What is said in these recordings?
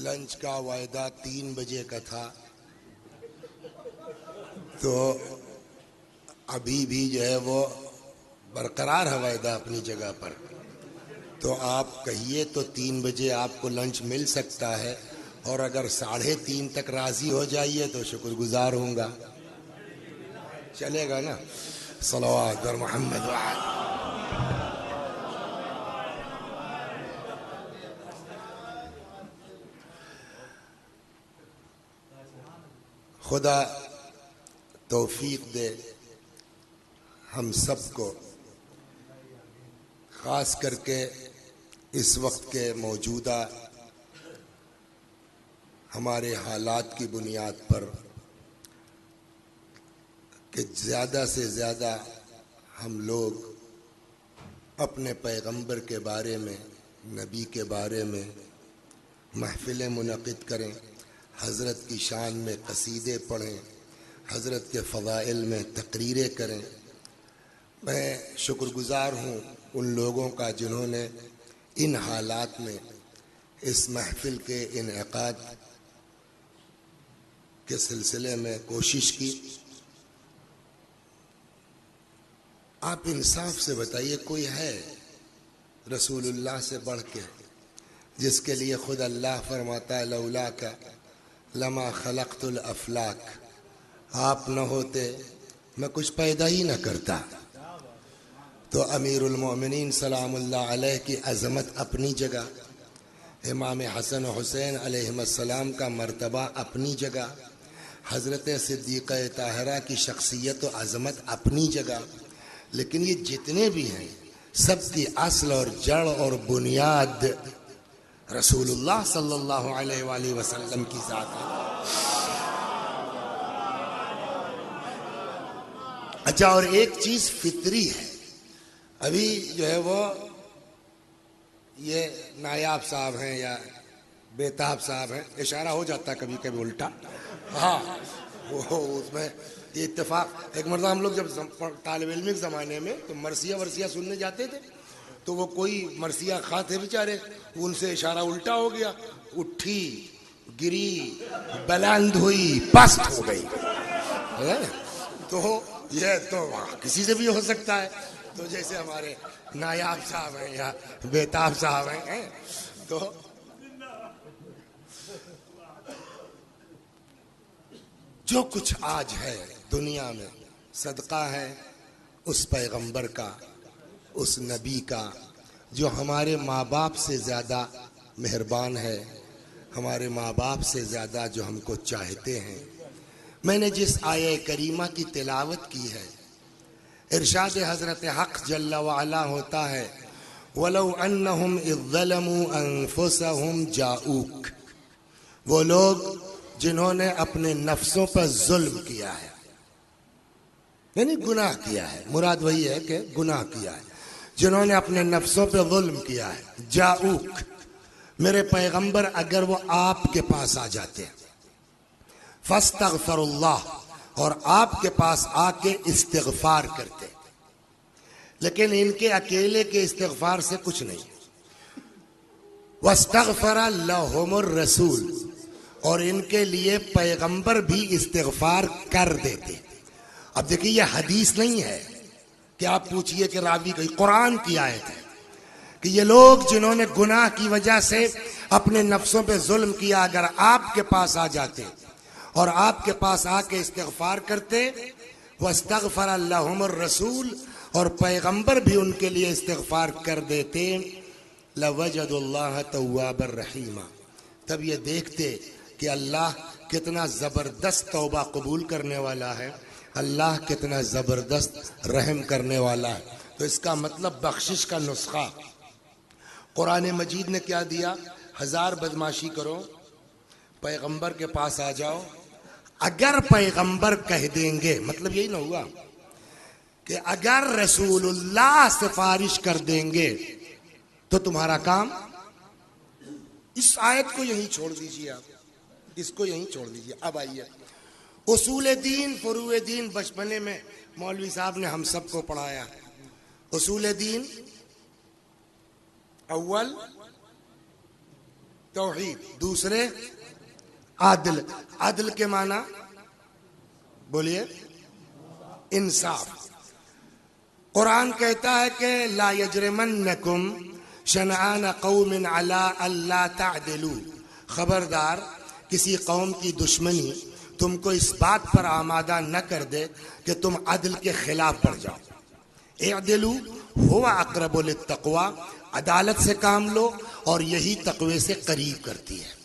Lunch का वायदा 3 बजे का था, तो अभी भी जो है वो बरकरार है वायदा अपनी जगह पर। तो आप कहिए तो 3 बजे आपको लंच मिल सकता है, और अगर 3:30 तक राजी हो जाइए तो शुक्रगुजार होऊंगा। चलेगा ना? सल्लल्लाहु अलैहि मोहम्मद व आले। खुदा तौफीक दे हम सबको, ख़ास करके इस वक्त के मौजूदा हमारे हालात की बुनियाद पर, कि ज़्यादा से ज़्यादा हम लोग अपने पैगंबर के बारे में, नबी के बारे में महफ़िलें मुनक़िद करें, हज़रत की शान में क़सीदे पढ़ें, हज़रत के फ़ज़ाइल में तक़रीरें करें। मैं शुक्रगुज़ार हूँ उन लोगों का जिन्होंने इन हालात में इस महफ़िल के इनेक़ाद के सिलसिले में कोशिश की। आप इंसाफ से बताइए, कोई है रसूलुल्लाह से बढ़ के जिसके लिए खुद अल्लाह फरमाता है लौला का लमा खलक़तुल अफ़लाक, आप न होते मैं कुछ पैदा ही न करता। तो अमीरुल मोमिनीन सलामुल्लाह अलैह की अज़मत अपनी जगह, इमाम हसन हुसैन अलैहिस्सलाम का मर्तबा अपनी जगह, हज़रत सिद्दीक़ा ताहिरा की शख्सियत व अज़मत अपनी जगह। लेकिन ये जितने भी हैं सबकी असल और जड़ और बुनियाद रसूलुल्लाह सल्लल्लाहु अलैहि वसल्लम की ज़ात है। अच्छा, और एक चीज़ फितरी है। अभी जो है वो ये नायाब साहब हैं या बेताब साहब हैं, इशारा हो जाता है कभी कभी उल्टा। हाँ, वो उसमें ये इत्तेफाक, एक मरतबा हम लोग जब तालिब इल्मी के ज़माने में तो मरसिया वर्सिया सुनने जाते थे, तो वो कोई मरसिया खा थे बेचारे, उनसे इशारा उल्टा हो गया, उठी गिरी बुलंद हुई पस्त हो गई। तो ये तो किसी से भी हो सकता है। तो जैसे हमारे नायाब साहब हैं या बेताब साहब हैं, तो जो कुछ आज है दुनिया में सदका है उस पैगंबर का, उस नबी का जो हमारे माँ बाप से ज़्यादा मेहरबान है, हमारे माँ बाप से ज़्यादा जो हमको चाहते हैं। मैंने जिस आये करीमा की तिलावत की है, इरशाद हज़रत हक़ जल्ला वाला होता है वलौ अन्नहुम इज़ ज़लमू अनफुसहुम जाऊक, वो लोग जिन्होंने अपने नफ्सों पर जुल्म किया है, यानी गुनाह किया है। मुराद वही है कि गुनाह किया है, जिन्होंने अपने नफ्सों पे जुल्म किया है। जाऊक, मेरे पैगंबर अगर वो आपके पास आ जाते, फस्तगफिरुल्लाह, और आपके पास आके इस्तिगफार करते, लेकिन इनके अकेले के इस्तिगफार से कुछ नहीं। वस्तगफर लहुमुर रसूल, और इनके लिए पैगंबर भी इस्तिगफार कर देते। अब देखिए ये हदीस नहीं है कि आप पूछिए कि रावी कोई, कुरान की आयत है कि ये लोग जिन्होंने गुनाह की वजह से अपने नफ्सों पे जुल्म किया, अगर आपके पास आ जाते और आपके पास आके इस्तिगफार करते, वस्तगफर लहुमुर रसूल, और पैगंबर भी उनके लिए इस्तिगफार कर देते, लवजदुल्लाह तव्वाबर रहीमा, तब ये देखते कि अल्लाह कितना जबरदस्त तौबा कबूल करने वाला है, अल्लाह कितना जबरदस्त रहम करने वाला है। तो इसका मतलब बख्शिश का नुस्खा कुरान मजीद ने क्या दिया? 1000 बदमाशी करो, पैगंबर के पास आ जाओ। अगर पैगंबर कह देंगे, मतलब यही ना हुआ कि अगर रसूलुल्लाह सिफारिश कर देंगे तो तुम्हारा काम। इस आयत को यहीं छोड़ दीजिए, आप इसको यहीं छोड़ दीजिए। अब आइए उसूल दीन, फुरूए दीन बचपने में मौलवी साहब ने हम सबको पढ़ाया। उसूल दीन अव्वल तौहीद, दूसरे आदल। आदल के माना बोलिए इंसाफ। कुरान कहता है कि ला यजरिमन्नकुम शनआन कौमिन अला अल्ला तादिलू, खबरदार किसी कौम की दुश्मनी तुमको इस बात पर आमादा न कर दे कि तुम अदल के खिलाफ बढ़ जाओ। इअदिलू हुवा अक़रबु लित्तक़वा, अदालत से काम लो और यही तक़वे से करीब करती है।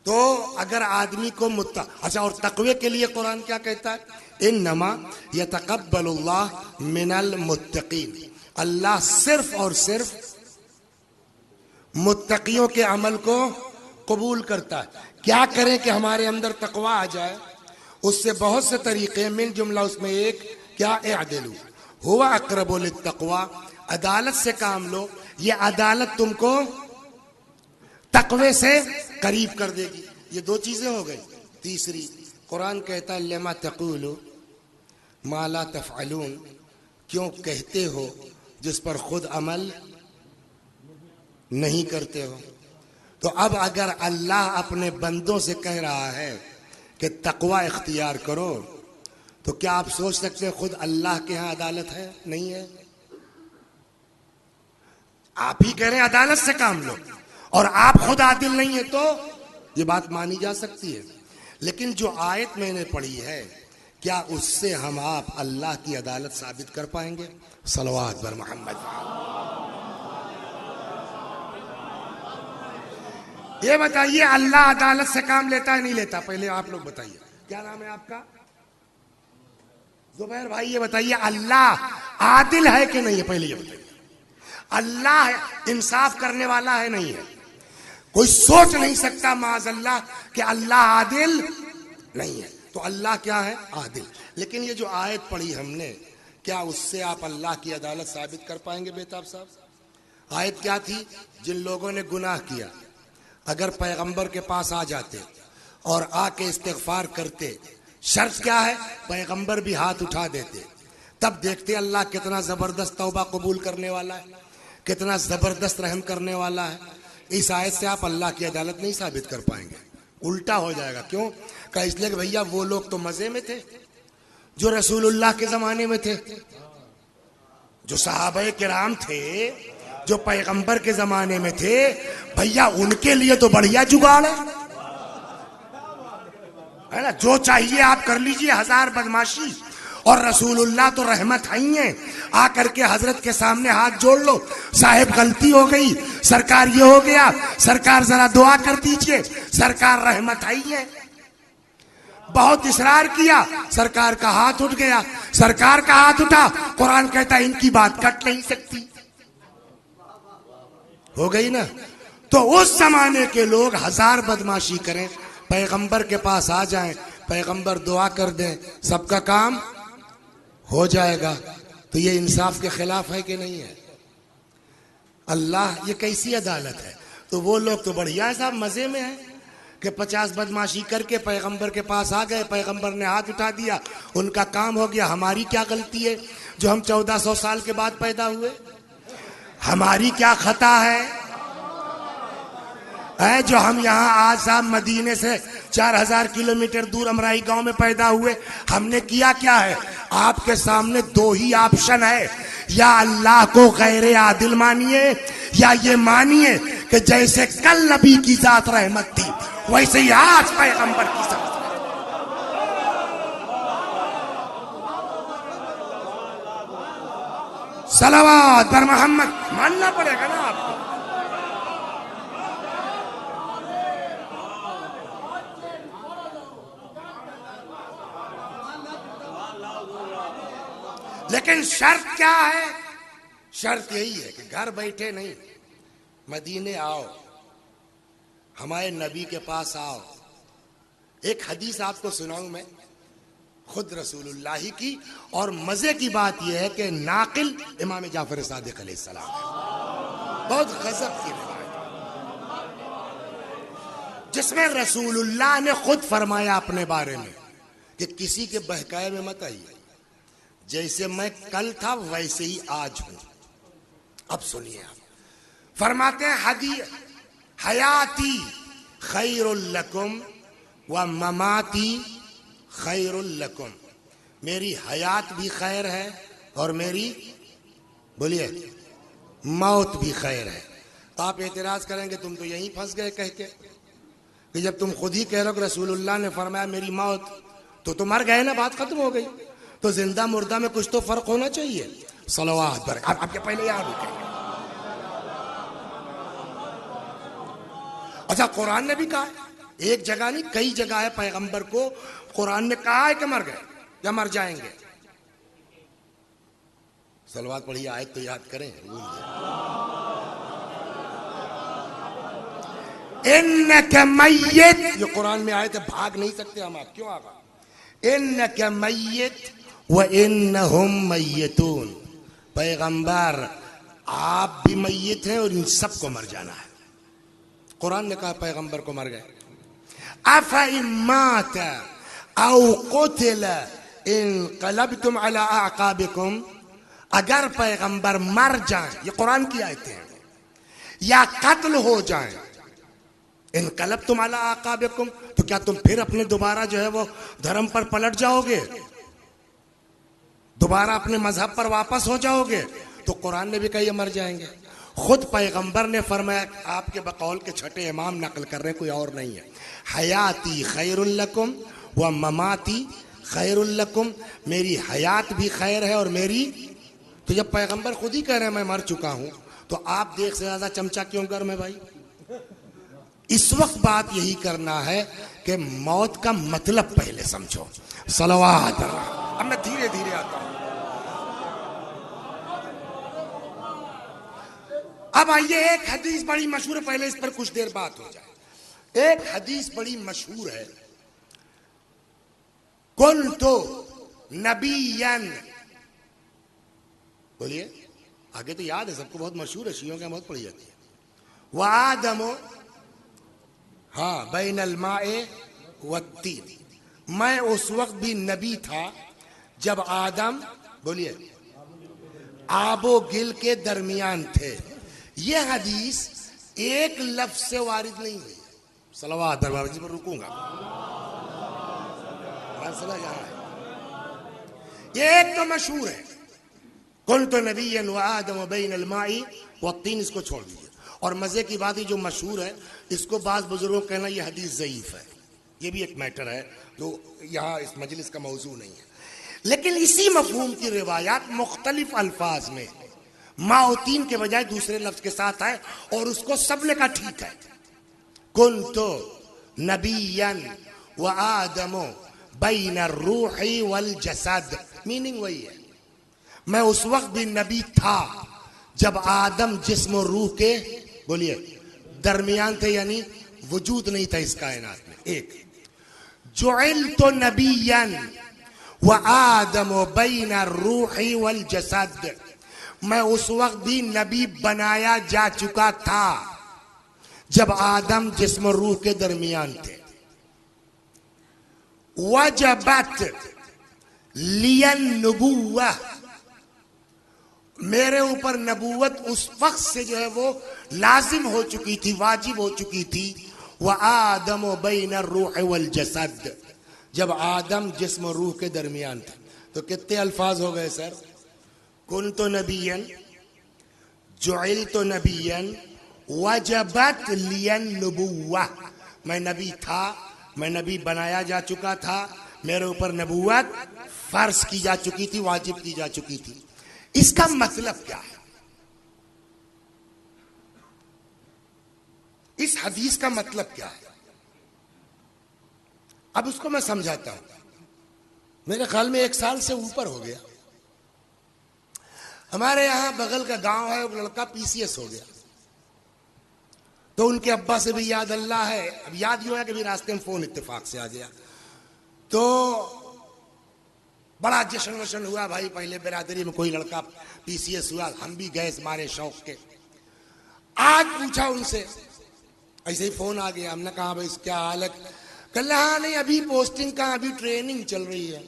तो अगर आदमी को अच्छा, और तक़वे के लिए कुरान क्या कहता है? इन्नमा यतक़ब्बलुल्लाह मिनल मुत्तक़ीन, अल्लाह सिर्फ और सिर्फ मुत्तक़ियों के अमल को कबूल करता है। क्या करें कि हमारे अंदर तकवा आ जाए? उससे बहुत से तरीके, मिन जुमला उसमें एक क्या, इअदिलू हुवा अक़रबु लित्तक़वा, अदालत से काम लो, ये अदालत तुमको तकवे से करीब कर देगी। ये 2 चीजें हो गई। तीसरी, कुरान कहता है लिमा तक़ूलू मा ला तफ़अलून, क्यों कहते हो जिस पर खुद अमल नहीं करते हो। तो अब अगर अल्लाह अपने बंदों से कह रहा है कि तकवा इख्तियार करो, तो क्या आप सोच सकते हैं खुद अल्लाह के यहाँ अदालत है? नहीं है। आप ही कह रहे हैं अदालत से काम लो और आप खुद आदिल नहीं है, तो ये बात मानी जा सकती है। लेकिन जो आयत मैंने पढ़ी है, क्या उससे हम आप अल्लाह की अदालत साबित कर पाएंगे? सलवात बर मोहम्मद। ये बताइए अल्लाह अदालत से काम लेता है नहीं लेता? पहले आप लोग बताइए, क्या नाम है आपका? जुबैर भाई, ये बताइए अल्लाह आदिल है कि नहीं है? पहले ये बताइए। अल्लाह इंसाफ करने वाला है नहीं है? कोई सोच नहीं सकता माज़अल्लाह कि अल्लाह आदिल नहीं है। तो अल्लाह क्या है? आदिल। लेकिन ये जो आयत पढ़ी हमने, क्या उससे आप अल्लाह की अदालत साबित कर पाएंगे बेताब साहब? आयत क्या थी? जिन लोगों ने गुनाह किया अगर पैगंबर के पास आ जाते और आके इस्तिगफार करते, शर्त क्या है? पैगंबर भी हाथ उठा देते, तब देखते अल्लाह कितना जबरदस्त तौबा कबूल करने वाला है, कितना जबरदस्त रहम करने वाला है। इस आयत से आप अल्लाह की अदालत नहीं साबित कर पाएंगे, उल्टा हो जाएगा। क्यों? क्या? इसलिए कि भैया वो लोग तो मजे में थे जो रसूलुल्लाह के जमाने में थे, जो सहाबाए किराम थे, जो पैगंबर के जमाने में थे। भैया उनके लिए तो बढ़िया जुगाड़ है ना? जो चाहिए आप कर लीजिए, 1000 बदमाशी। और रसूलुल्लाह तो रहमत आई है, आकर के हजरत के सामने हाथ जोड़ लो, साहिब गलती हो गई, सरकार ये हो गया, सरकार जरा दुआ कर दीजिए, सरकार रहमत आई है। बहुत इसरार किया, सरकार का हाथ उठ गया, सरकार का हाथ उठा, कुरान कहता है इनकी बात कट नहीं सकती। हो गई ना? तो उस जमाने के लोग 1000 बदमाशी करें, पैगंबर के पास आ जाएं, पैगंबर दुआ कर दें, सबका काम हो जाएगा। तो ये इंसाफ के खिलाफ है कि नहीं है? अल्लाह, ये कैसी अदालत है? तो वो लोग तो बढ़िया है साहब, मजे में है कि 50 बदमाशी करके पैगंबर के पास आ गए, पैगंबर ने हाथ उठा दिया, उनका काम हो गया। हमारी क्या गलती है जो हम 1400 साल के बाद पैदा हुए? हमारी क्या खता है जो हम यहाँ आज साहब मदीने से 4000 किलोमीटर दूर अमराई गांव में पैदा हुए? हमने किया क्या है? आपके सामने दो ही ऑप्शन है, या अल्लाह को गैर आदिल मानिए, या ये मानिए कि जैसे कल नबी की जात रहमत थी वैसे ही आज पैगंबर की जात। सलावत पर मोहम्मद मानना पड़ेगा ना आपको। लेकिन शर्त क्या है? शर्त यही है कि घर बैठे नहीं, मदीने आओ, हमारे नबी के पास आओ। एक हदीस आपको सुनाऊं मैं, खुद रसूलुल्लाह की, और मजे की बात यह है कि नाकिल इमाम जाफर सादिक अलैहिस्सलाम है। बहुत गजब की रिवायत जिसमें रसूलुल्लाह ने खुद फरमाया अपने बारे में कि किसी के बहकाए में मत आइए, जैसे मैं कल था वैसे ही आज हूं। अब सुनिए, आप फरमाते हैं हयाती खैरुल लकुम व ममाती खैरुल लकुम, मेरी हयात भी खैर है और मेरी, बोलिए, मौत भी खैर है। तो आप एतराज करेंगे तुम तो यहीं फंस गए कह के कि जब तुम खुद ही कह रहे हो कि रसूलुल्लाह ने फरमाया मेरी मौत, तो मर गए ना, बात खत्म हो गई। तो जिंदा मुर्दा में कुछ तो फर्क होना चाहिए। सलवात पर आपके पहले याद रुके। अच्छा, कुरान ने भी कहा, एक जगह नहीं कई जगह है, पैगंबर को कुरान ने कहा है कि मर गए या मर जाएंगे। सलवात पढ़िए, आयत तो याद करें। इन्नका मय्यत, ये कुरान में आयत है, भाग नहीं सकते हम। आप क्यों आगा? इन्नका मय्यत व इन्नहुम मय्यतून, पैगंबर आप भी मय्यत हैं और इन सबको मर जाना है। कुरान ने कहा पैगंबर को मर गए। अफा इम्मात औ कुतिल इनक़लबतुम अला अअक़ाबिकुम, अगर पैगंबर मर जाएं, ये कुरान की आयतें हैं, या कत्ल हो जाएं, इनक़लबतुम अला अअक़ाबिकुम, तो क्या तुम फिर अपने दोबारा जो है वो धर्म पर पलट जाओगे, दोबारा अपने मजहब पर वापस हो जाओगे? तो कुरान ने भी कहा ये मर जाएंगे। खुद पैगंबर ने फरमाया, आपके बकौल के छठे इमाम नकल कर रहे हैं, कोई और नहीं है, हयाती खैरुल लकुम व ममाती खैरुल लकुम, मेरी हयात भी खैर है और मेरी। तो जब पैगंबर खुद ही कह रहे हैं मैं मर चुका हूं, तो आप देख से ज्यादा चमचा क्यों गर्म है भाई? इस वक्त बात यही करना है कि मौत का मतलब पहले समझो। सलवात। अब मैं धीरे धीरे आता हूं। अब आइए, एक हदीस बड़ी मशहूर है, पहले इस पर कुछ देर बात हो जाए। एक हदीस बड़ी मशहूर है, कुन्तु नबियन, बोलिए, आगे तो याद है सबको, बहुत मशहूर है, शियों के बहुत पढ़ी जाती है। व आदमो, हाँ, बैनल माए वत्तीन, मैं उस वक्त भी नबी था जब आदम, बोलिए, आबो गिल के दरमियान थे। यह हदीस एक लफ्ज से वारिद नहीं हुई। सलवात दरबार जी पर रुकूंगा, समझ आ रहा है। ये एक तो मशहूर है, कुन्तु नबिय्यन व आदम बैनल माई वत्तीन, इसको छोड़ दीजिए। और मजे की बात है, जो मशहूर है इसको बाज बुजुर्गों कहना ये हदीस ज़ईफ है, ये भी एक मैटर है जो यहाँ इस मजलिस का मौजू नहीं है। लेकिन इसी मफहूम की रिवायात मुख्तलिफ अल्फाज में माओतीन के बजाय दूसरे लफ्ज के साथ है, और उसको सबने कहा ठीक है। कुन्तु नबिय्यन व आदमो बैन रूही वल जसद, मीनिंग वही है, मैं उस वक्त भी नबी था जब आदम जिस्म और रूह के, बोलिए, दरमियान थे, यानी वजूद नहीं था इस कायनात में। एक जुइल तो नबियन व आदम बैन रूही वल जसद, मैं उस वक्त भी नबी बनाया जा चुका था जब आदम जिस्म रूह के दरमियान थे। वजबत लियन नबुव्वा, मेरे ऊपर नबूवत उस वक्त से जो है वो लाजिम हो चुकी थी, वाजिब हो चुकी थी। व आदम बैन रूह वल जसद, जब आदम जिस्म रूह के दरमियान थे। तो कितने अल्फाज हो गए सर? कुन तो नबियन, जुइल तो नबियन, वजबत लियन नबुव्वा, मैं नबी था, मैं नबी बनाया जा चुका था, मेरे ऊपर नबूवत फर्ज की जा चुकी थी, वाजिब की जा चुकी थी। इसका मतलब क्या है? इस हदीस का मतलब क्या है? अब उसको मैं समझाता हूं। मेरे ख्याल में 1 साल से ऊपर हो गया, हमारे यहां बगल का गांव है, वो लड़का पीसीएस हो गया। तो उनके अब्बा से भी याद अल्लाह है, अब याद यूं है कि भी रास्ते में फोन इत्तेफाक से आ गया। तो बड़ा जश्न वशन हुआ भाई, पहले बिरादरी में कोई लड़का पीसीएस हुआ, हम भी गए हमारे शौक के। आज पूछा उनसे, ऐसे ही फोन आ गया, हमने कहा भाई क्या हाल है? कल हाँ नहीं अभी पोस्टिंग का, अभी ट्रेनिंग चल रही है।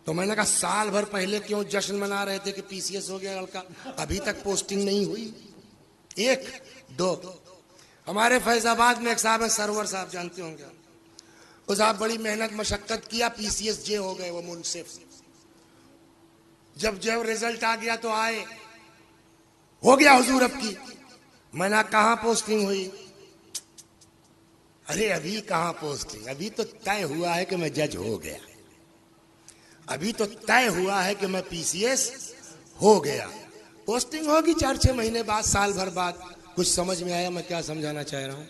तो मैंने कहा साल भर पहले क्यों जश्न मना रहे थे कि पीसीएस हो गया लड़का, अभी तक पोस्टिंग नहीं हुई? 1 2 हमारे फैजाबाद में एक साहब है, सरवर साहब जानते होंगे, वो साहब बड़ी मेहनत मशक्कत किया, पीसीएस जे हो गए वो मुंसिफ। जब रिजल्ट आ गया तो आए, हो गया हुजूर अब की। मैंने कहाँ पोस्टिंग हुई? अरे अभी कहाँ पोस्टिंग, अभी तो तय हुआ है कि मैं जज हो गया, अभी तो तय हुआ है कि मैं पीसीएस हो गया। पोस्टिंग होगी 4-6 महीने बाद, साल भर बाद। कुछ समझ में आया मैं क्या समझाना चाह रहा हूं?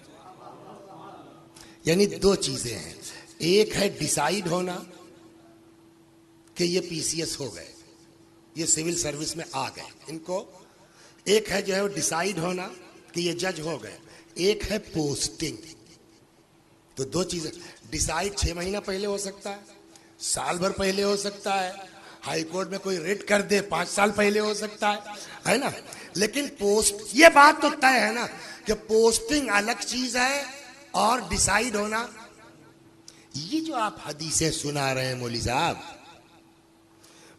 यानी 2 चीजें हैं, एक है डिसाइड होना कि ये पीसीएस हो गए, ये सिविल सर्विस में आ गए इनको, एक है जो है वो डिसाइड होना कि ये जज हो गए, एक है पोस्टिंग। तो 2 चीजें, डिसाइड 6 महीना पहले हो सकता है, साल भर पहले हो सकता है, हाई कोर्ट में कोई रिट कर दे 5 साल पहले हो सकता है ना। लेकिन पोस्ट, ये बात तो तय है ना कि पोस्टिंग अलग चीज है और डिसाइड होना। ये जो आप हदीसें सुना रहे हैं मौली साहब,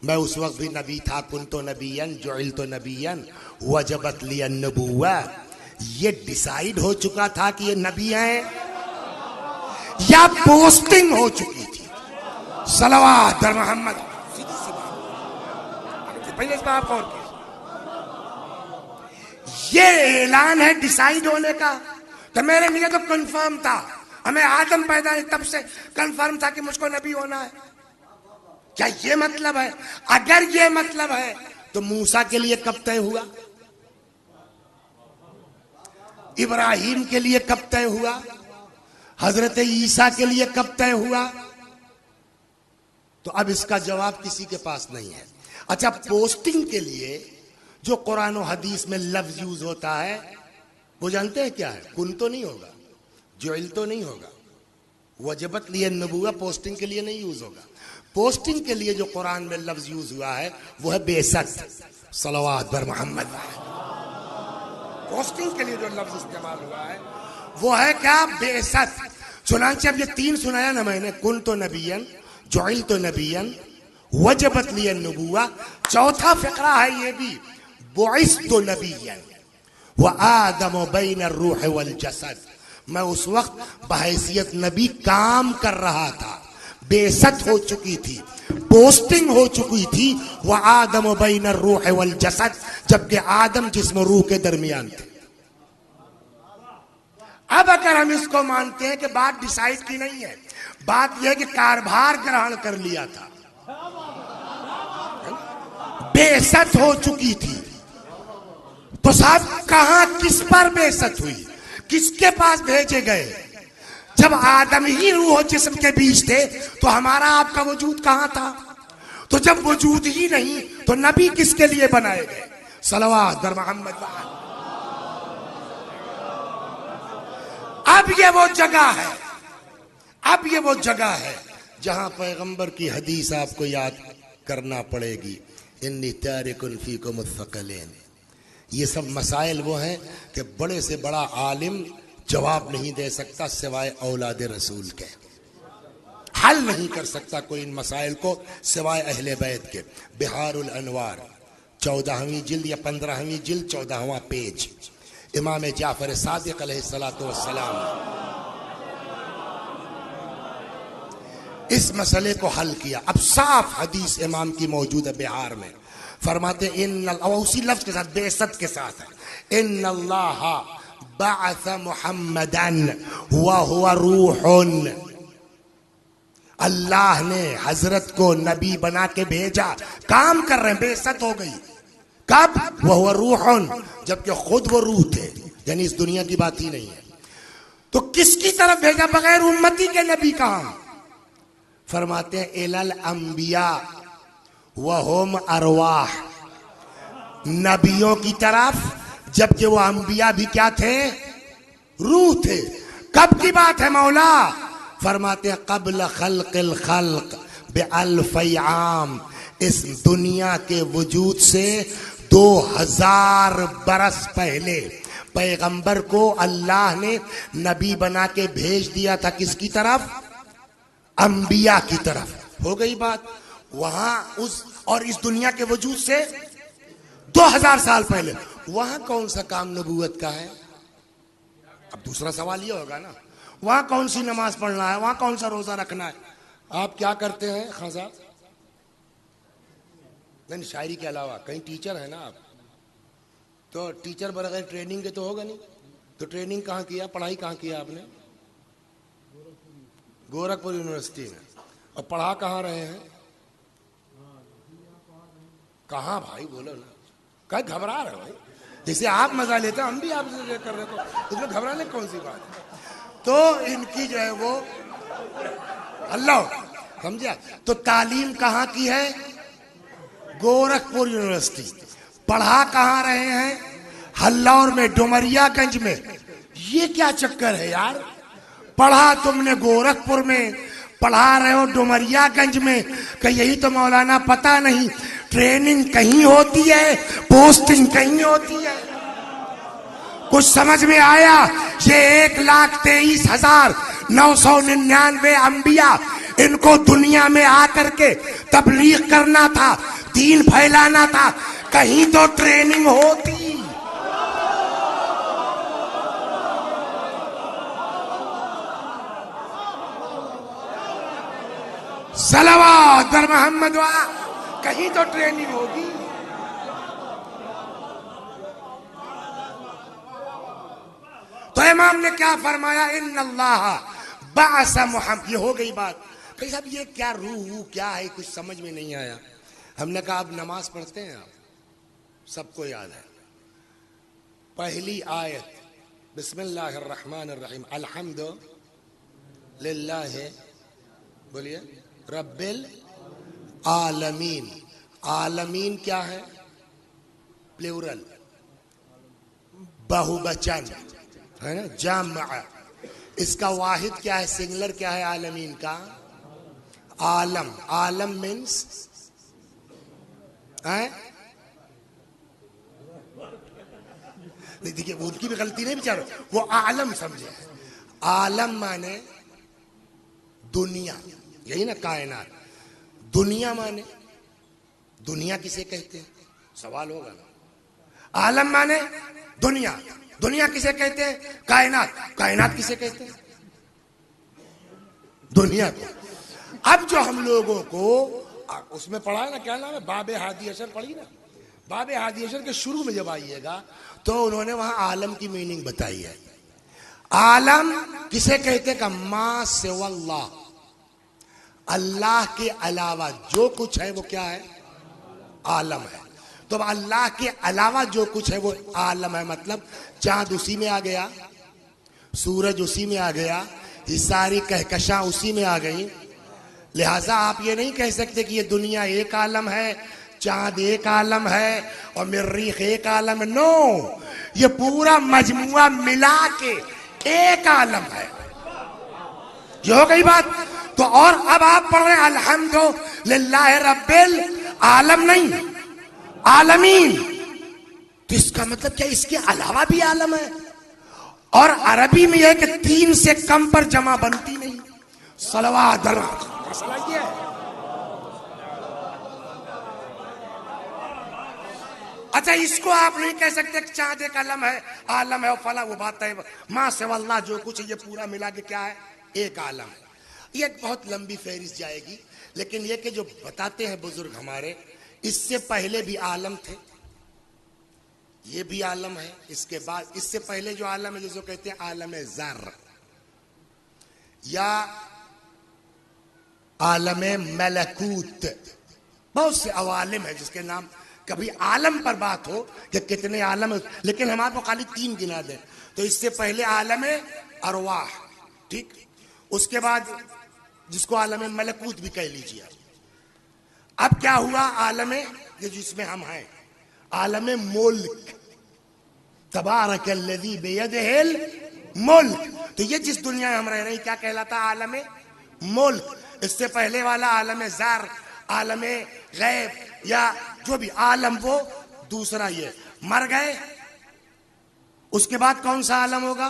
मैं उस वक्त भी नबी था, कुन तो नबियन जुइल तो नबियन वजबत लियन नबुव्वा, ये डिसाइड हो चुका था कि ये नबी हैं या पोस्टिंग हो चुकी थी? सलवात दर मोहम्मद। पहले इस बात कौन की? ये ऐलान है डिसाइड होने का, तो मेरे लिए तो कंफर्म था, हमें आदम पैदा है तब से कंफर्म था कि मुझको नबी होना है। क्या ये मतलब है? अगर ये मतलब है तो मूसा के लिए कब तय हुआ, इब्राहिम के लिए कब तय हुआ, हजरत ईसा के लिए कब तय हुआ? तो अब इसका जवाब किसी के पास नहीं है। अच्छा, पोस्टिंग के लिए जो कुरान और हदीस में लफ्ज यूज होता है वो जानते हैं क्या है? कुन तो नहीं होगा, जुइल तो नहीं होगा, वजबत लिए नबुव्वा पोस्टिंग के लिए नहीं यूज होगा। पोस्टिंग के लिए जो कुरान में लफ्ज यूज हुआ है वो है बेसत, सलवात बर मोहम्मद। पोस्टिंग के लिए जो लफ्ज इस्तेमाल हुआ है वो है क्या? बेसत। चुनांचे अब ये 3 सुनाया ना मैंने, कुन तो नबियन, जुइल तो नबियन, वजबत लियन नबुव्वा। चौथा फिक्रा है ये भी, बुइस तो नबियन व आदम बैन रूह वल जसद, मैं उस वक्त बहैसियत नबी काम कर रहा था, बेसत हो चुकी थी, पोस्टिंग हो चुकी थी। व आदम बैन रूह वल जसद, जबकि आदम जिस्म रूह के दरमियान थे। अब अगर हम इसको मानते हैं कि बात डिसाइड की नहीं है, बात यह है कि कारभार ग्रहण कर लिया था, बेसत हो चुकी थी, तो साहब कहां किस पर बेसत हुई, किसके पास भेजे गए? जब आदम ही रूह जिस्म के बीच थे तो हमारा आपका वजूद कहां था? तो जब वजूद ही नहीं तो नबी किसके लिए बनाए गए? सलवात दर मोहम्मद। अब ये वो जगह है, अब ये वो जगह है जहां पैगंबर की हदीस आपको याद करना पड़ेगी, इन्नी तारिकुन फीकुम मुस्तक़िलीन। ये सब मसाइल वो हैं कि बड़े से बड़ा आलिम जवाब नहीं दे सकता सिवाय औलाद रसूल के, हल नहीं कर सकता कोई इन मसाइल को सिवाय अहले बैत के। बिहारुल अनवार 14वीं जिल्द या 15वीं जिल्द 14वां पेज, इमाम जाफर सादिक अलैहिस्सलातु वस्सलाम इस मसले को हल किया। अब साफ हदीस इमाम की मौजूद है बिहार में, फरमाते उसी लफ्ज के साथ, बेसत के साथ है, इन्नल्लाह बअस मुहम्मदन व हुवा रूहुन, अल्लाह ने हजरत को नबी बना के भेजा, काम कर रहे हैं, बेसत हो गई। कब? वह हुआ रूहुन, जबकि खुद वो रूह थे, यानी इस दुनिया की बात ही नहीं है। तो किसकी तरफ भेजा बगैर उम्मती के नबी? कहां? फरमाते हैं इलल अंबिया वहुम अरवाह, नबियों की तरफ, जबकि वो अंबिया भी क्या थे? रूह थे। कब की बात है मौला? फरमाते हैं कब्ल खल्क़िल खल्क़ बिअल्फ़ि आम, इस दुनिया के वजूद से 2000 बरस पहले पैगंबर को अल्लाह ने नबी बना के भेज दिया था। किसकी तरफ? अंबिया की तरफ। हो गई बात। वहां उस और इस दुनिया के वजूद से 2000 साल पहले वहां कौन सा काम नबूवत का है? अब दूसरा सवाल ये होगा ना, वहां कौन सी नमाज पढ़ना है, वहां कौन सा रोजा रखना है? आप क्या करते हैं खान साहब? नहीं, शायरी के अलावा कहीं टीचर है ना आप, तो टीचर बगैर ट्रेनिंग के तो होगा नहीं। तो ट्रेनिंग कहाँ किया, पढ़ाई कहाँ किया आपने? गोरखपुर यूनिवर्सिटी में। और पढ़ा कहाँ रहे हैं? कहाँ भाई बोलो ना, कहीं घबरा रहे हो भाई? जैसे आप मजा लेते हैं हम भी आपसे कर रहे, तो इसमें घबराने कौन सी बात है? तो इनकी जो है वो अल्लाह, समझा? तो तालीम कहाँ की है? गोरखपुर यूनिवर्सिटी। पढ़ा कहाँ रहे हैं? हल्लौर में, डुमरियागंज में। ये क्या चक्कर है यार? पढ़ा तुमने गोरखपुर में, पढ़ा रहे हो डुमरियागंज में, कि यही तो मौलाना पता नहीं, ट्रेनिंग कहीं होती है, पोस्टिंग कहीं होती है। कुछ समझ में आया? ये 1,23,999 अंबिया, इनको दुनिया में आकर के तबलीग करना था, दीन फैलाना था, कहीं तो ट्रेनिंग होती। सलवात बर मोहम्मद, कहीं तो ट्रेनिंग होगी। तो इमाम ने क्या फरमाया? इन्नल्लाह बअस मुहम्मद। ये हो गई बात। कहीं साहब ये क्या रूह क्या है, कुछ समझ में नहीं आया। हमने कहा आप नमाज पढ़ते हैं, आप सबको याद है पहली आयत, बिस्मिल्लाहिर्रहमानिर्रहीम, अल्हम्दुलिल्लाह बोलिए रब्बिल आलमीन। आलमीन क्या है? प्लूरल, बहुवचन है ना, जामा। इसका वाहिद क्या है? सिंगुलर क्या है आलमीन का? आलम। आलम मीन्स देखिए उनकी भी गलती नहीं बेचारो, वो आलम समझे। आलम माने दुनिया, यही ना कायनात। दुनिया माने, दुनिया किसे कहते हैं? सवाल होगा ना। आलम माने दुनिया, दुनिया किसे कहते हैं? कायनात, कायनात किसे कहते हैं? दुनिया को। अब जो हम लोगों को उसमें पढ़ा है ना, क्या नाम है, बाबे हादी अशर पढ़ी ना। बाबे हादी अशर के शुरू में जब आइएगा तो उन्होंने वहां आलम की मीनिंग बताई है। आलम किसे कहते का? मा सिवल्लाह, अल्लाह के अलावा जो कुछ है वो क्या है? आलम है। तो अल्लाह के अलावा जो कुछ है वो आलम है। मतलब चांद उसी में आ गया, सूरज उसी में आ गया, ये सारी कहकशां उसी में आ गई। लिहाजा आप ये नहीं कह सकते कि ये दुनिया एक आलम है, चांद एक आलम है और मरीख एक आलम है। नो, ये पूरा मजमुआ मिला के एक आलम है। ये हो गई बात। तो और अब आप पढ़ रहे हैं अल्हम्दुलिल्लाह रब्बिल आलम, नहीं आलमीन। तो इसका मतलब क्या इसके अलावा भी आलम है? और अरबी में यह कि 3 से कम पर जमा बनती नहीं। सलवात मसला ये है। अच्छा, इसको आप नहीं कह सकते कि चांद एक आलम है और फला वो बात है। मां से वल्लाह जो कुछ है ये पूरा मिला के क्या है? एक आलम है। ये एक बहुत लंबी फहरिस्त जाएगी, लेकिन ये कि जो बताते हैं बुजुर्ग हमारे, इससे पहले भी आलम थे, ये भी आलम है। इसके बाद इससे पहले जो आलम है जिसको कहते हैं आलम ज़र या आलम मलकूत, बहुत से अवालिम है जिसके नाम कभी आलम पर बात हो कि कितने आलम है, लेकिन हम आपको खाली 3 गिना दें। तो इससे पहले आलम अरवाह, ठीक, उसके बाद जिसको आलम मलकूत भी कह लीजिए। अब क्या हुआ? आलम ये जिसमें हम हैं, आलम मुल्क, तबारकल्लज़ी बियदिहिल मुल्क। तो ये जिस दुनिया में हम रह रहे हैं क्या कहलाता? आलम मुल्क। इससे पहले वाला आलम ज़र, आलम गैब या जो भी आलम, वो दूसरा। ये मर गए, उसके बाद कौन सा आलम होगा?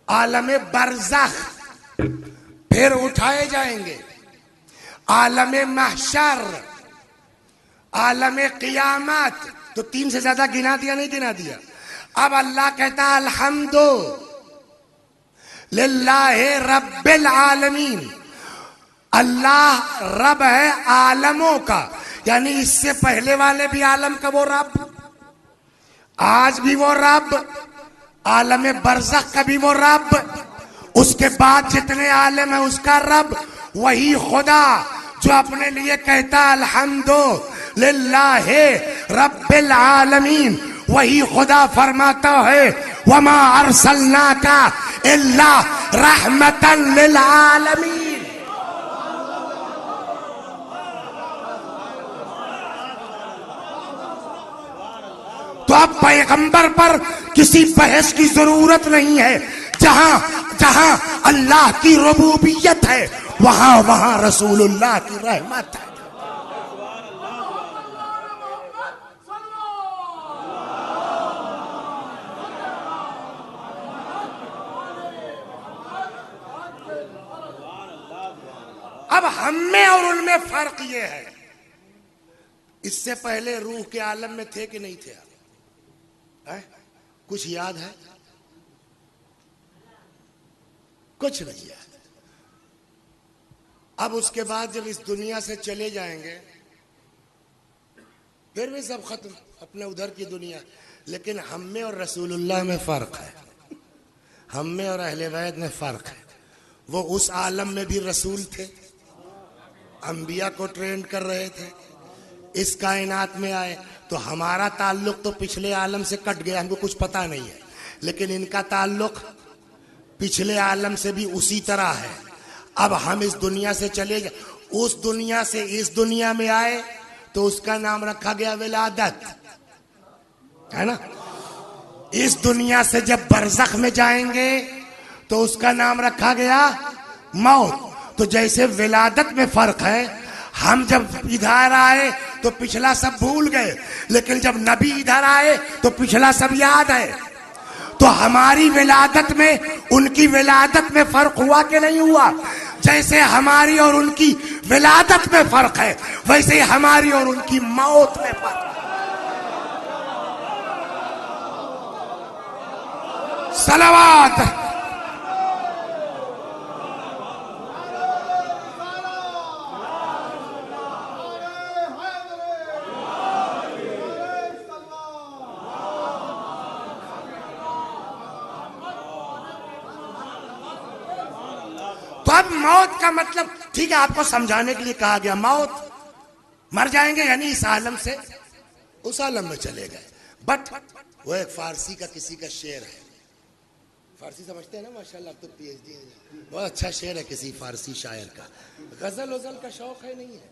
आलम बरज़ख, फिर उठाए जाएंगे। आलम महशर, आलम क़ियामत। तो 3 से ज्यादा गिना दिया, नहीं गिना दिया? अब अल्लाह कहता है अल्हम्दु लिल्लाहि रब्बिल आलमीन। अल्लाह रब है आलमों का, यानी इससे पहले वाले भी आलम का वो रब, आज भी वो रब, आलम बरज़ख का भी वो रब, उसके बाद जितने आलम है उसका रब वही खुदा जो अपने लिए कहता अल्हम्दु लिल्लाहि रब्बिल आलमीन। वही खुदा फरमाता है वमा अरसलनाका इल्ला रहमतन लिल आलमीन। तो अब पैगंबर पर किसी बहस की जरूरत नहीं है। जहां जहां अल्लाह की रुबूबियत है वहां वहां रसूलुल्लाह की रहमत है। अब हम में और उनमें फर्क ये है, इससे पहले रूह के आलम में थे कि नहीं थे? कुछ याद है? कुछ नहीं याद। अब उसके बाद जब इस दुनिया से चले जाएंगे फिर भी सब खत्म, अपने उधर की दुनिया। लेकिन हम में और रसूलुल्लाह में फर्क है, हम में और अहले बैत में फर्क है। वो उस आलम में भी रसूल थे, अंबिया को ट्रेंड कर रहे थे, इस कायनात में आए। तो हमारा ताल्लुक तो पिछले आलम से कट गया, हमको कुछ पता नहीं है, लेकिन इनका ताल्लुक पिछले आलम से भी उसी तरह है। अब हम इस दुनिया से चले गए, उस दुनिया से इस दुनिया में आए तो उसका नाम रखा गया विलादत, है ना। इस दुनिया से जब बरज़ख में जाएंगे तो उसका नाम रखा गया मौत। तो जैसे विलादत में फर्क है, हम जब इधर आए तो पिछला सब भूल गए, लेकिन जब नबी इधर आए तो पिछला सब याद है। तो हमारी विलादत में उनकी विलादत में फर्क हुआ कि नहीं हुआ? जैसे हमारी और उनकी विलादत में फर्क है, वैसे ही हमारी और उनकी मौत में फर्क है। सलावत। तो अब मौत का मतलब, ठीक है, आपको समझाने के लिए कहा गया, मौत मर जाएंगे यानी इस आलम से उस आलम में चले गए। बट वो एक फारसी का किसी का शेर है, फारसी समझते हैं ना माशाल्लाह, तो पीएचडी है, बहुत अच्छा शेर है किसी फारसी शायर का। गजल वजल का शौक है नहीं है?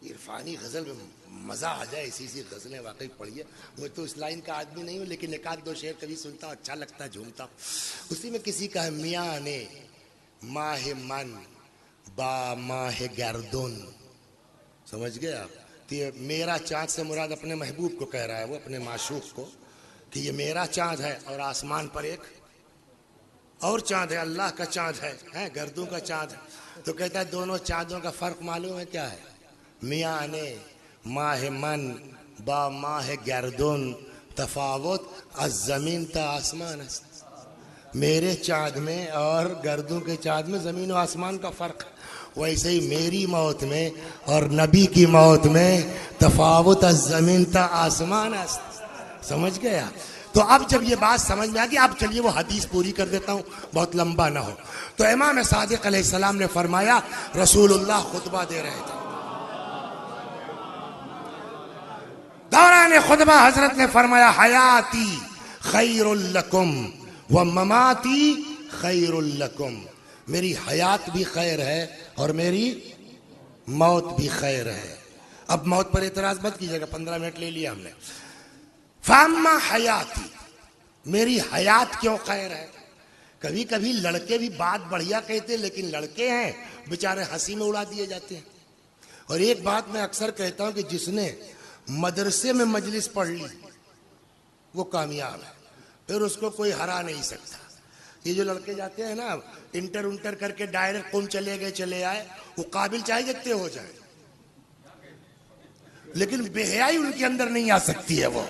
इरफानी गजल में मजा आ जाए ऐसी सी गजलें वाकई पढ़िए। वो तो इस लाइन का आदमी नहीं हूँ, लेकिन एक आध दो शेर कभी सुनता हूँ, अच्छा लगता है, झूमता हूँ। उसी में किसी का है, मियाँ ने माह मन बा माह गर्दुन, समझ गए आप? तो ये मेरा चाँद से मुराद अपने महबूब को कह रहा है, वो अपने माशूक को, कि ये मेरा चाँद है और आसमान पर एक और चाँद है, अल्लाह का चाँद है, गर्दों का चाँद है। तो कहता है दोनों चाँदों का फर्क मालूम है क्या है? मियाँ ने माह मन बा माह गर्दुन तफावत अज ज़मीन ता आसमान है। मेरे चाँद में और गर्दों के चाँद में ज़मीन और आसमान का फ़र्क है। वैसे ही मेरी मौत में और नबी की मौत में तफावत ज़मीन ता आसमान है। समझ गया? तो अब जब ये बात समझ में आ गई, अब चलिए वो हदीस पूरी कर देता हूँ, बहुत लंबा ना हो। तो इमाम सादिक अलैहिस्सलाम ने फरमाया, रसूलुल्लाह खुतबा दे रहे थे, दौरान खुतबा हजरत ने फरमाया, हयाती खैरुल लकुम व ममाती खैरुल लकुम, मेरी हयात भी खैर है और मेरी मौत भी खैर है। अब मौत पर एतराज मत कीजिएगा, 15 मिनट ले लिया हमने। फाम्मा हयाती, मेरी हयात क्यों खैर है? कभी कभी लड़के भी बात बढ़िया कहते हैं, लेकिन लड़के हैं बेचारे हंसी में उड़ा दिए जाते हैं। और एक बात मैं अक्सर कहता हूं कि जिसने मदरसे में मजलिस पढ़ ली वो कामयाब है, फिर उसको कोई हरा नहीं सकता। ये जो लड़के जाते हैं ना इंटर उंटर करके डायरेक्ट कौन चले गए चले आए, वो काबिल चाहे जितने हो जाए, लेकिन बेहयाई उनके अंदर नहीं आ सकती है, वो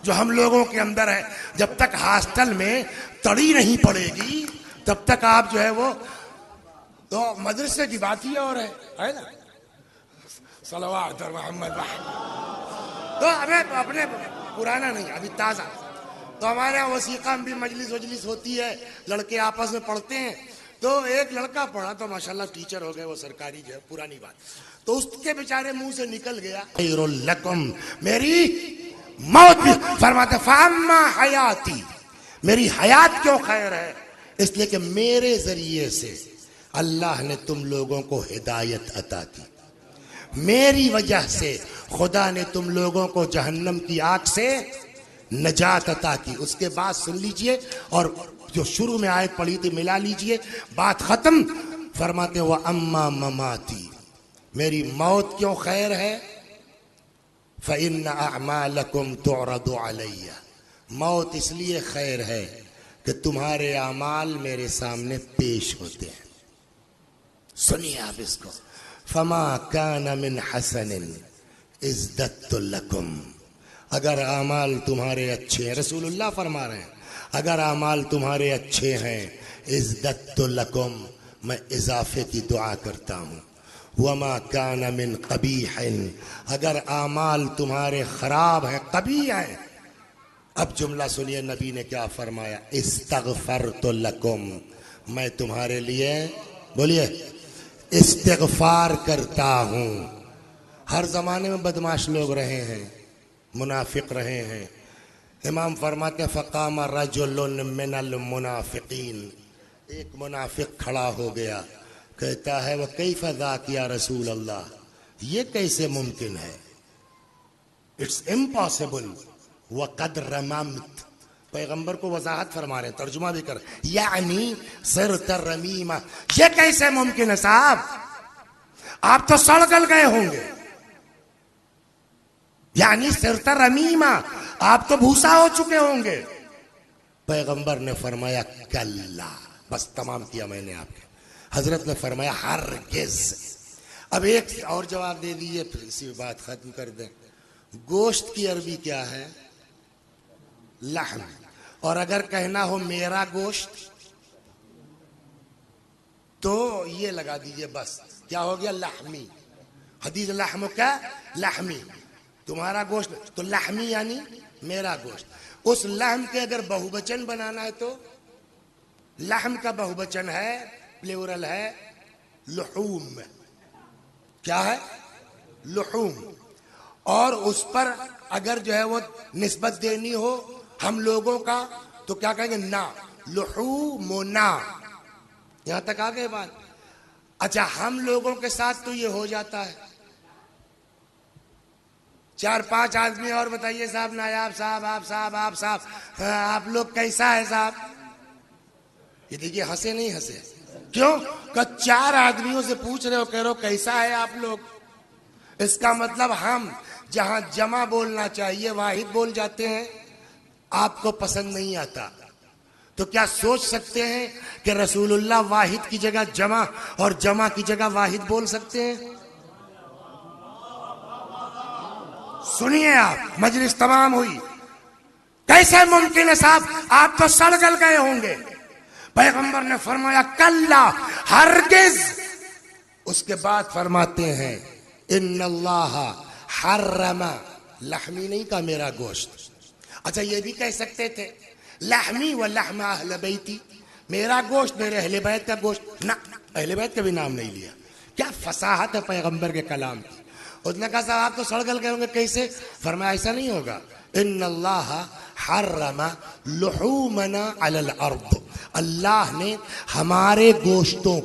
जो हम लोगों के अंदर है। जब तक हॉस्टल में तड़ी नहीं पड़ेगी तब तक आप जो है वो, तो मदरसे की बात ही और है ना? सलवात मोहम्मद। तो हमें अपने पुराना नहीं, अभी ताजा। तो हमारे यहाँ वसीक़ा में भी मजलिस वजलिस होती है, लड़के आपस में पढ़ते हैं। तो एक लड़का पढ़ा तो माशाल्लाह टीचर हो गए, वो सरकारी जो है, पुरानी बात। तो उसके बेचारे मुंह से निकल गया, खैरुल लकुम, मेरी मौत भी, फरमाते फाम्मा हयाती, मेरी हयात क्यों खैर है? इसलिए कि मेरे जरिए से अल्लाह ने तुम लोगों को हिदायत अता की, मेरी वजह से खुदा ने तुम लोगों को जहन्नम की आग से नजात अता की। उसके बाद सुन लीजिए, और जो शुरू में आयत पढ़ी थी मिला लीजिए, बात खत्म। फरमाते हुआ अम्मा ममाती, मेरी मौत क्यों खैर है? फ़इन्न अअमालकुम तुअरदु अलैया, मौत इसलिए खैर है कि तुम्हारे अमाल मेरे सामने पेश होते हैं। सुनिए आप इसको, फमा कान मिन हसनिन इज़्दत्तु लकुम, अगर अमाल तुम्हारे अच्छे हैं, रसूलुल्लाह फरमा रहे हैं, अगर अमाल तुम्हारे अच्छे हैं, इज़्दत्तु लकुम, मैं इजाफे की दुआ करता हूँ। वमा कान मिन कबीहिन, अगर आमाल तुम्हारे खराब हैं, कबीह हैं। अब जुमला सुनिए, नबी ने क्या फरमाया, इस्तगफरतु लकुम, मैं तुम्हारे लिए, बोलिए, इस्तिगफार करता हूँ। हर जमाने में बदमाश लोग रहे हैं, मुनाफिक रहे हैं। इमाम फरमाते फ़क़ाम रजुलुन मिनल मुनाफिकीन, एक मुनाफिक खड़ा हो गया, कहता है वह कैफ़ ज़ाक या रसूल अल्लाह, ये कैसे मुमकिन है? It's impossible. वक़द रममत, पैगंबर को वजाहत फरमा रहे, तर्जुमा भी कर, यानी सिरत रमीमा, ये कैसे मुमकिन है साहब? आप तो सड़ गल गए होंगे, यानी सिरत रमीमा, आप तो भूसा हो चुके होंगे। पैगंबर ने फरमाया कल्ला, बस तमाम किया मैंने आपके। हजरत ने फरमाया हरगिज़। अब एक और जवाब दे दीजिए, फिर इसी बात खत्म कर दें। गोश्त की अरबी क्या है? लहम। और अगर कहना हो मेरा गोश्त तो ये लगा दीजिए, बस क्या हो गया? लहमी। हदीस लहम क्या? लहमी, तुम्हारा गोश्त, तो लहमी यानी मेरा गोश्त। उस लहम के अगर बहुवचन बनाना है तो लहम का बहुवचन है, प्लूरल है, लुहूम। क्या है? लुहूम। और उस पर अगर जो है वो निस्बत देनी हो हम लोगों का तो क्या कहेंगे? ना, लुहूमुना। यहां तक आ गए बात? अच्छा, हम लोगों के साथ तो ये हो जाता है, चार पांच आदमी और बताइए साहब, नायाब साहब, आप साहब, आप साहब, आप लोग कैसा है साहब? ये देखिए हंसे नहीं हंसे, क्यों? चार आदमियों से पूछ रहे हो, कह रहे हो कैसा है आप लोग। इसका मतलब हम जहां जमा बोलना चाहिए वाहिद बोल जाते हैं, आपको पसंद नहीं आता। तो क्या सोच सकते हैं कि रसूलुल्लाह वाहिद की जगह जमा और जमा की जगह वाहिद बोल सकते हैं? सुनिए आप, मजलिस तमाम हुई, कैसे मुमकिन है साहब? आप तो सड़ गल गए होंगे। पैगंबर ने फरमाया कल्ला, हरगिज। उसके बाद फरमाते हैं इन्नल्लाह हर्रमा, लहमी नहीं का मेरा गोश्त। अच्छा ये भी कह सकते थे लहमी व लहमा अहले बैती, मेरा गोश्त मेरे अहले बैत का गोश्त ना, अहले बैत का भी नाम नहीं लिया। क्या फसाहत है पैगंबर के कलाम की। उसने कहा साहब आप तो सड़गल गए होंगे, कैसे? फरमाया ऐसा नहीं होगा, इन्नल्लाह हर्रमा लुहूमना अलल अर्द, अल्लाह ने हमारे गोश्तों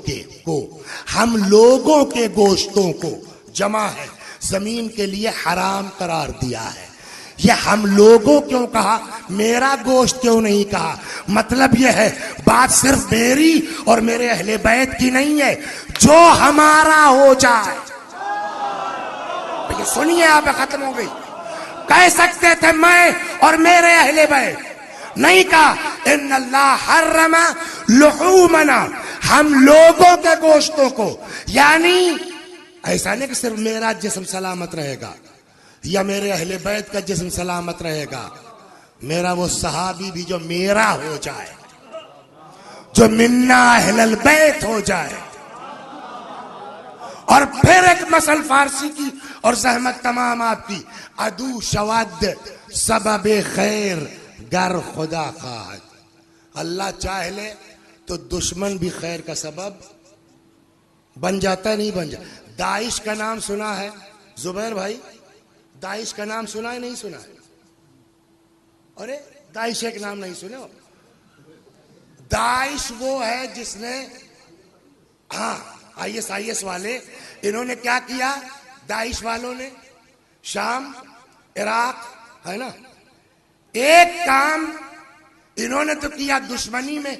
को, हम लोगों के गोश्तों को, जमा है, जमीन के लिए हराम करार दिया है। ये हम लोगों क्यों कहा, मेरा गोश्त क्यों नहीं कहा? मतलब यह है बात सिर्फ मेरी और मेरे अहले बैत की नहीं है, जो हमारा हो जाए। सुनिए आप, खत्म हो गई। कह सकते थे मैं और मेरे अहले बैत, नहीं कहा इन्नल्लाह हर्रमा लुहूमना, हम लोगों के गोश्तों को। यानी ऐसा नहीं कि सिर्फ मेरा जिस्म सलामत रहेगा या मेरे अहले बैत का जिस्म सलामत रहेगा, मेरा वो सहाबी भी जो मेरा हो जाए, जो मिन्ना अहलल बैत हो जाए। और फिर एक मसल फारसी की और जहमत तमाम आपकी, अदू शवाद सबब खैर गर खुदा खाद, अल्लाह चाह ले तो दुश्मन भी खैर का सबब बन जाता, नहीं बन जाता। दाइश का नाम सुना है जुबैर भाई? दाइश का नाम सुना है नहीं सुना है? अरे दाइश एक नाम नहीं सुने हो? दाइश वो है जिसने, हाँ IS वाले, इन्होंने क्या किया? दाइश वालों ने शाम इराक है ना, एक काम इन्होंने तो किया दुश्मनी में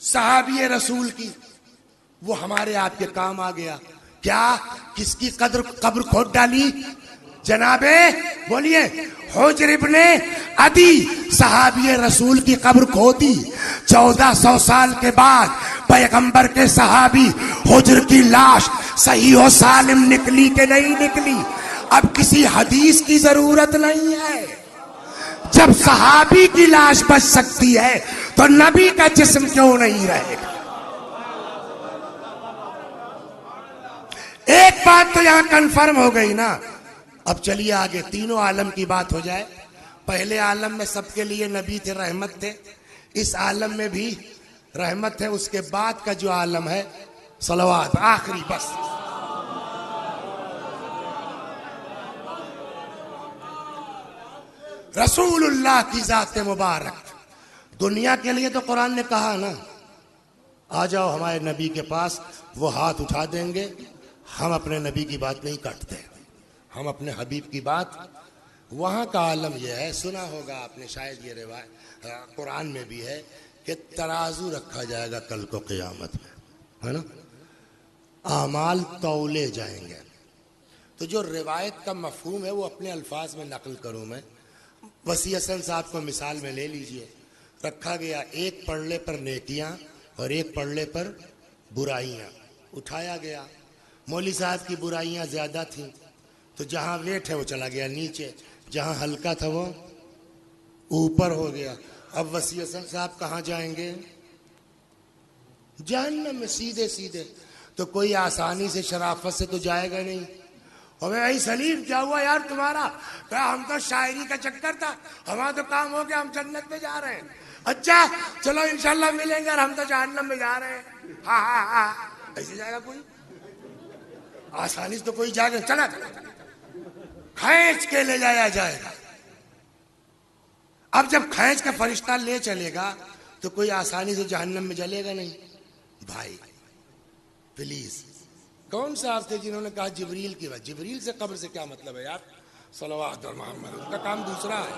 सहाबी रसूल की, वो हमारे आपके काम आ गया। क्या? किसकी कब्र खोद डाली? जनाबे बोलिए हुज्र इब्ने अदी सहाबी रसूल की कब्र खोदी। 1400 साल के बाद पैगंबर के सहाबी हुज्र की लाश सही और सालिम निकली कि नहीं निकली? अब किसी हदीस की जरूरत नहीं है। जब सहाबी की लाश बच सकती है तो नबी का जिस्म क्यों नहीं रहेगा? एक बात तो यहां कंफर्म हो गई ना। अब चलिए आगे, तीनों आलम की बात हो जाए। पहले आलम में सबके लिए नबी थे, रहमत थे, इस आलम में भी रहमत है। उसके बाद का जो आलम है सलवात, आखिरी बस। रसूलुल्लाह की जात मुबारक, दुनिया के लिए तो कुरान ने कहा ना, आ जाओ हमारे नबी के पास, वो हाथ उठा देंगे। हम अपने नबी की बात नहीं काटते, हम अपने हबीब की बात। वहां का आलम यह है, सुना होगा आपने शायद, ये रिवायत कुरान में भी है कि तराजू रखा जाएगा कल को क़यामत में, है ना, आमाल तौले जाएंगे। तो जो रिवायत का मफहूम है वो अपने अल्फाज में नकल करूं मैं। वसी हसन साहब को मिसाल में ले लीजिए, रखा गया एक पड़ले पर नेकियां और एक पड़ले पर बुराइयां, उठाया गया। मौली साहब की बुराइयां ज्यादा थी तो जहां वेट है वो चला गया नीचे, जहां हल्का था वो ऊपर हो गया। अब वसी हसन साहब कहाँ जाएंगे? जहन्नम में सीधे सीधे। तो कोई आसानी से शराफत से तो जाएगा नहीं। और भाई सलीम क्या हुआ यार तुम्हारा? क्या? हम तो शायरी का चक्कर था, हमारा तो काम हो गया, हम जन्नत में जा रहे हैं। अच्छा चलो इंशाल्लाह मिलेंगे, और हम तो जहन्नम में जा रहे हैं। हाँ हाँ हाँ, ऐसे जाएगा कोई? आसानी से तो कोई जाएगा? चला खींच के ले जाया जाएगा। अब जब खींच के फरिश्ता ले चलेगा तो कोई आसानी से जहन्नम में जलेगा नहीं। भाई प्लीज, कौन सा आप थे जिन्होंने कहा जिब्रील की बात? जिब्रील से कब्र से क्या मतलब है यार? सलवात और मोहम्मद, उसका काम दूसरा है।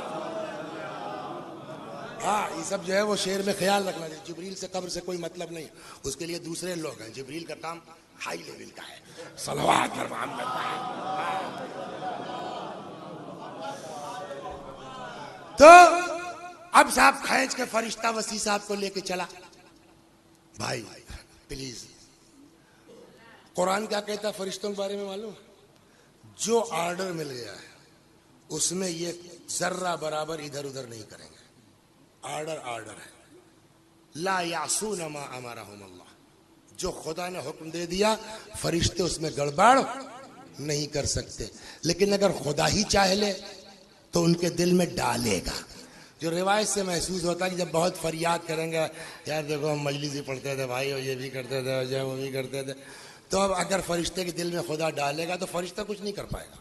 हाँ, ये सब जो है वो शेर में ख्याल रखना चाहिए। जिब्रील से कब्र से कोई मतलब नहीं, उसके लिए दूसरे लोग हैं। जिब्रील का काम हाई लेवल का है, सलवात और मोहम्मद का है। तो अब साहब खींच के फरिश्ता वसी साहब को लेके चला। भाई प्लीज, कुरान क्या कहता है फरिश्तों के बारे में मालूम? जो ऑर्डर मिल गया है उसमें ये जर्रा बराबर इधर उधर नहीं करेंगे। ऑर्डर ऑर्डर है। ला यासून मा अमरहुम अल्लाह, जो खुदा ने हुक्म दे दिया फरिश्ते उसमें गड़बड़ नहीं कर सकते। लेकिन अगर खुदा ही चाह ले तो उनके दिल में डालेगा। जो रिवायत से महसूस होता है कि जब बहुत फरियाद करेंगे, यार देखो हम मजलिस ही पढ़ते थे भाई, और ये भी करते थे, और वो भी करते थे, तो अब अगर फरिश्ते के दिल में खुदा डालेगा तो फरिश्ता कुछ नहीं कर पाएगा।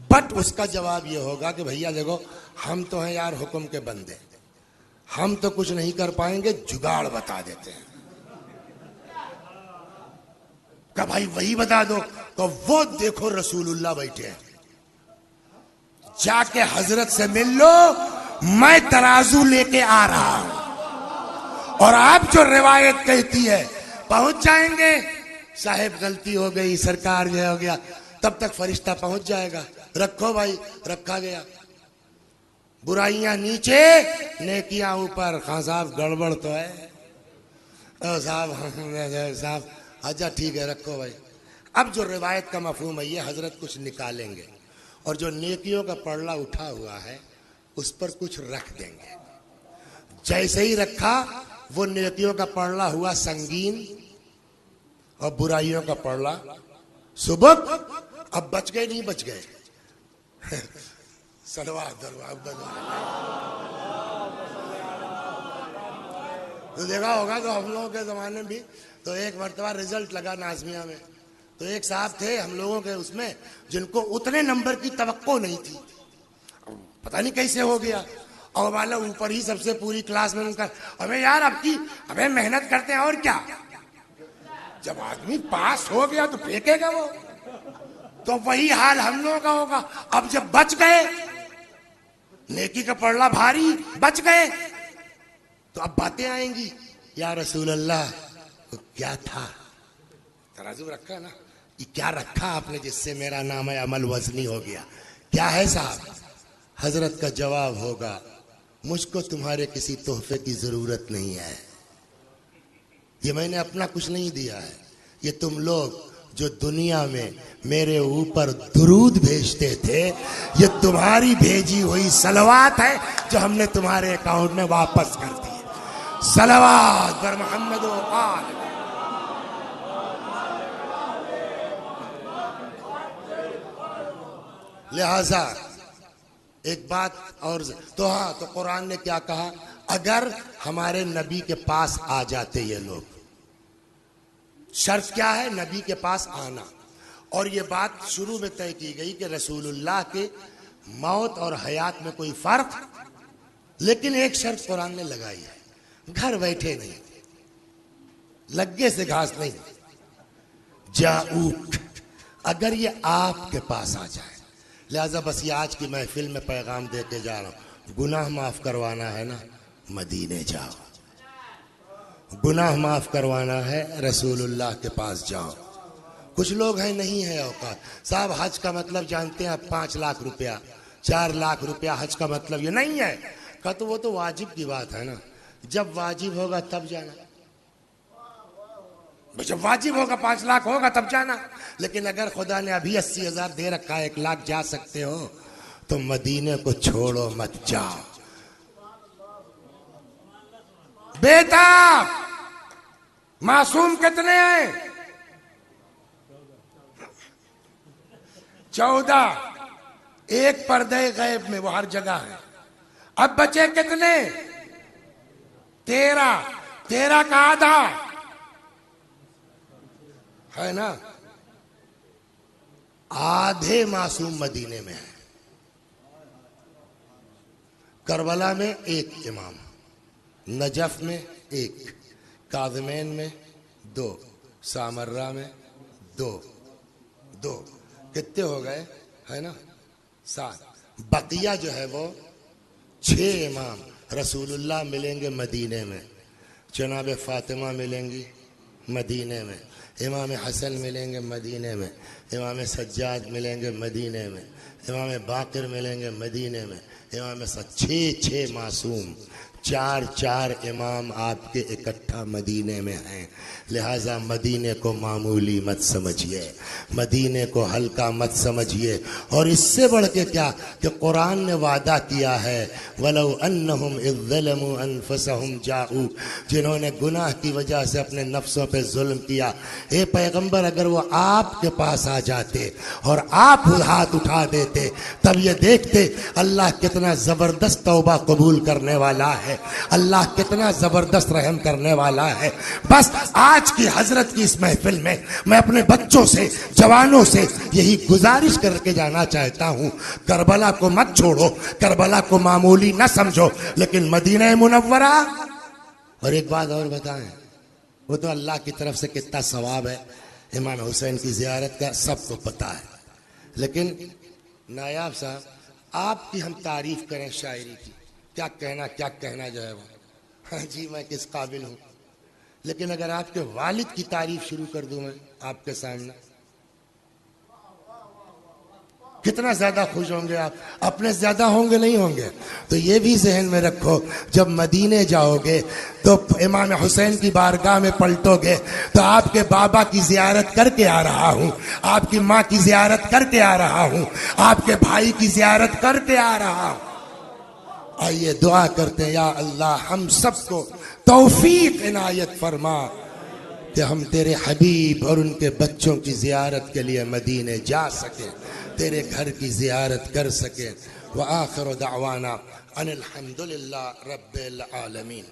बट उसका जवाब ये होगा कि भैया देखो, हम तो हैं यार हुक्म के बंदे, हम तो कुछ नहीं कर पाएंगे, जुगाड़ बता देते हैं। क्या भाई वही बता दो? तो वो देखो रसूलुल्लाह बैठे हैं, जाके हजरत से मिल लो, मैं तराजू लेके आ रहा हूं। और आप जो रिवायत कहती है पहुंच जाएंगे, साहेब गलती हो गई, सरकार जो हो गया, तब तक फरिश्ता पहुंच जाएगा। रखो भाई, रखा गया। बुराइयां नीचे, नेकियां ऊपर। खान साहब गड़बड़ तो है साहब, अच्छा ठीक है, रखो भाई। अब जो रिवायत का मफहूम है, ये हजरत कुछ निकालेंगे और जो नेकियों का पड़ला उठा हुआ है उस पर कुछ रख देंगे। जैसे ही रखा, वो नेकियों का पड़ला हुआ संगीन और बुराइयों का पड़ला सुबह। अब बच गए नहीं बच गए? सलवात तो देखा होगा तो हम लोगों के जमाने में भी तो एक मरतबा रिजल्ट लगा नाज़मिया में, तो एक साहब थे हम लोगों के उसमें जिनको उतने नंबर की तवक्को नहीं थी, पता नहीं कैसे हो गया। और वाला ऊपर ही सबसे पूरी क्लास में उनका, अबे यार आपकी, अबे मेहनत करते हैं और क्या। जब आदमी पास हो गया तो फेंकेगा वो। तो वही हाल हम लोगों का होगा। अब जब बच गए, नेकी का पड़ला भारी, बच गए, तो अब बातें आएंगी, या रसूल अल्लाह तो क्या था? तराजू रखा ना, ये क्या रखा आपने जिससे मेरा नाम है अमल वजनी हो गया? क्या है साहब? हजरत का जवाब होगा, मुझको तुम्हारे किसी तोहफे की जरूरत नहीं है। ये मैंने अपना कुछ नहीं दिया है, ये तुम लोग जो दुनिया में मेरे ऊपर दुरूद भेजते थे, ये तुम्हारी भेजी हुई सलवात है जो हमने तुम्हारे अकाउंट में वापस कर दी। सलवात पर मोहम्मद आल। लिहाजा एक बात और तो, हाँ, तो कुरान ने क्या कहा? अगर हमारे नबी के पास आ जाते ये लोग, शर्त क्या है? नबी के पास आना। और ये बात शुरू में तय की गई कि रसूलुल्लाह के मौत और हयात में कोई फर्क, लेकिन एक शर्त कुरान ने लगाई है, घर बैठे नहीं, लग्गे से घास नहीं, जाऊक, अगर ये आपके पास आ जाए। लिहाजा बस ये आज की महफिल में पैगाम दे के जा रहा हूं, गुनाह माफ करवाना है ना, मदीने जाओ। गुनाह माफ करवाना है, रसूलुल्लाह के पास जाओ। कुछ लोग हैं नहीं है औकात साहब, हज का मतलब जानते हैं आप? 5 लाख रुपया, 4 लाख रुपया हज का मतलब ये नहीं है का। तो वो तो वाजिब की बात है ना, जब वाजिब होगा तब जाना। जब वाजिब होगा 5 लाख होगा तब जाना। लेकिन अगर खुदा ने अभी 80,000 दे रखा है, 1 लाख जा सकते हो, तो मदीने को छोड़ो मत जाओ। बेटा मासूम कितने हैं? 14। एक पर्दे गैब में, वो हर जगह है। अब बचे कितने? 13। 13 का आधा है ना, आधे मासूम मदीने में है। करबला में 1 इमाम, नजफ में 1, काज़िमैन में 2, सामर्रा में 2। कितने हो गए? है ना, 7, बकिया जो है वो 6 इमाम रसूलुल्लाह मिलेंगे मदीने में। जनाब फातिमा मिलेंगी मदीने में, इमाम हसन मिलेंगे मदीने में, इमाम सज्जाद मिलेंगे मदीने में, इमाम बाक़िर मिलेंगे मदीने में, इमाम 6 मासूम, 4 इमाम आपके इकट्ठा मदीने में हैं। लिहाजा मदीने को मामूली मत समझिए, मदीने को हल्का मत समझिए। और इससे बढ़ के क्या कि कुरान ने वादा किया है, वलौ अन्नहुम इज़ ज़लमू अनफुसहुम जाऊ, जिन्होंने गुनाह की वजह से अपने नफ्सों पे जुल्म किया, ए पैगंबर अगर वो आपके पास आ जाते और आप हाथ उठा देते, तब ये देखते अल्लाह कितना ज़बरदस्त तौबा कबूल करने वाला है, अल्लाह कितना ज़बरदस्त रहम करने वाला है। बस आज की हजरत की इस महफिल में मैं अपने बच्चों से, जवानों से यही गुजारिश करके जाना चाहता हूं, करबला को मत छोड़ो, करबला को मामूली न समझो, लेकिन मदीना मुनव्वरा। और एक बात और बताएं, वो तो अल्लाह की तरफ से कितना सवाब है इमाम हुसैन की जियारत का, सबको पता है। लेकिन नायाब साहब, आपकी हम तारीफ करें शायरी की, क्या कहना जो है वो, हाँ जी मैं किस काबिल हूँ। लेकिन अगर आपके वालिद की तारीफ शुरू कर दूं मैं आपके सामने, कितना ज्यादा खुश होंगे आप, अपने ज्यादा होंगे नहीं होंगे। तो ये भी जहन में रखो, जब मदीने जाओगे तो इमाम हुसैन की बारगाह में पलटोगे तो आपके बाबा की जियारत करके आ रहा हूँ, आपकी माँ की जियारत करके आ रहा हूँ, आपके भाई की जियारत करके आ रहा हूँ। आइए दुआ करते हैं, या अल्लाह हम सबको तौफीक इनायत फरमा कि हम तेरे हबीब और उनके बच्चों की जियारत के लिए मदीने जा सके, तेरे घर की जियारत कर सके। व आखिर दावाना अनिल हम्दुलिल्लाह रब्बिल आलमीन।